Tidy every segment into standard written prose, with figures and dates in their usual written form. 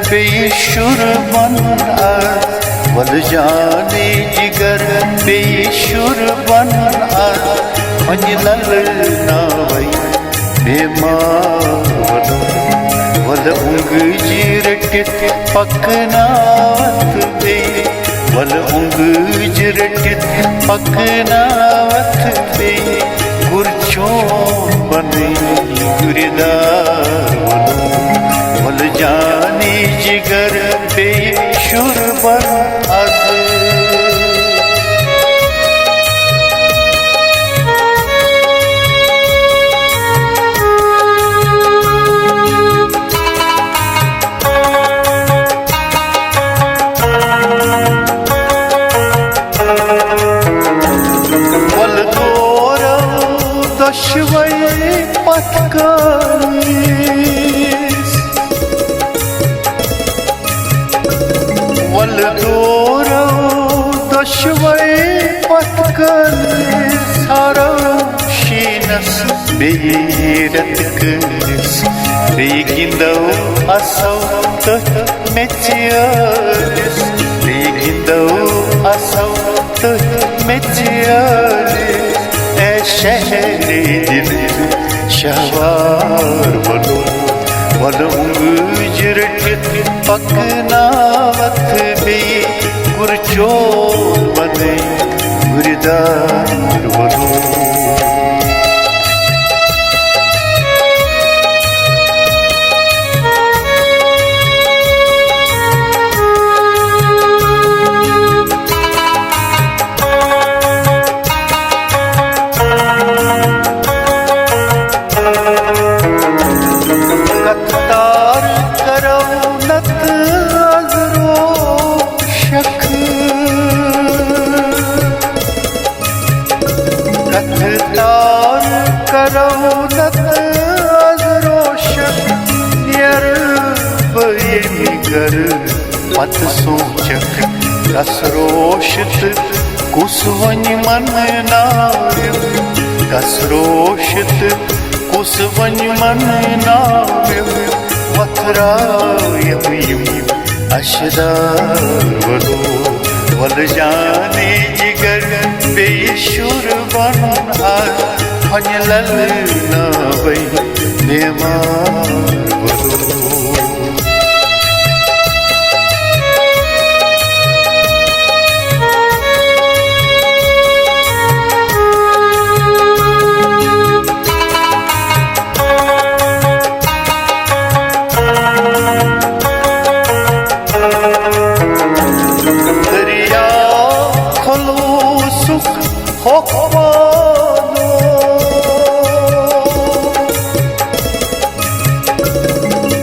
बेशुर मन वल जाने जिगर बेशुर बन मन लल नावई बेमार वल उंग जिरटित पकनावत बे वल उंग जिरटित पकनावत बे गुरचों बने गुरदार वल जाने जिगर बेशुर बन वल दोर दशवई पथकारीस वल दोर दशवई पथकारीस सारा शीनस बेरत करिस बेगिंदो असौ तथ मेचियारिस बेगिंदो असौ तथ मेचियारिस ए शहरे दिल शहवार वलो वल उंगजरटित पकनावत बे गुरचों बने गुरदार वलो कथतार करौनत अजरोशन यर बयनिगर पत सोचक कसरोशित कुसवन मन नाव्य कसरोशित कुसवन मन नाव्य वथराय अशदार वलो वल जाने जिगर बेशुर बन मन लल नावई बेमार वलो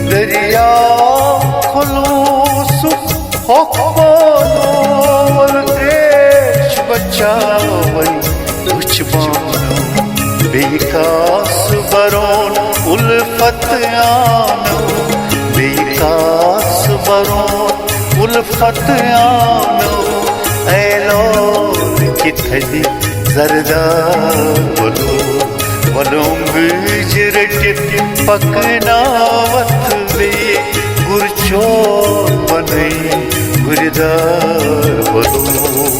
दरिया खुलो सुख वल देश बचावई कुछ बानो बेकास बरोन उल्फत आनो बेकास बरोन उल्फत आनो ऐलोन किथली जरदार वलो वलोंग जिरटित पकनावत बे गुरचों बने गुरदार वलो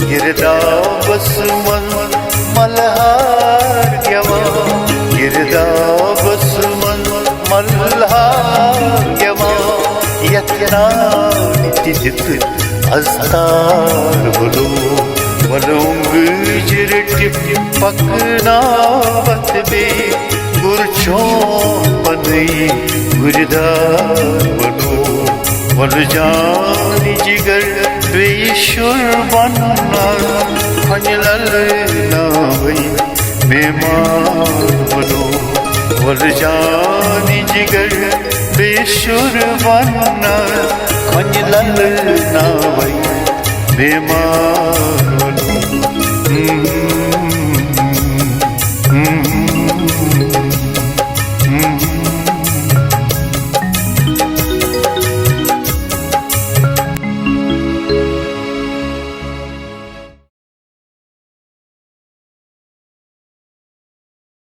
गिरदावस मन मल्हार यवा गिरदावस मन मल्हार यवा यत्ना नितिजित अस्तार वलो वलोंग जिरटित पकनावत बे गुरचों बने गुरदार वलो वल जानी जिगर बेईश्वर बनना खंजलल ना भई बीमार बनो वर जानी जिगर बेईश्वर बनना खंजलल ना भई बीमार बनो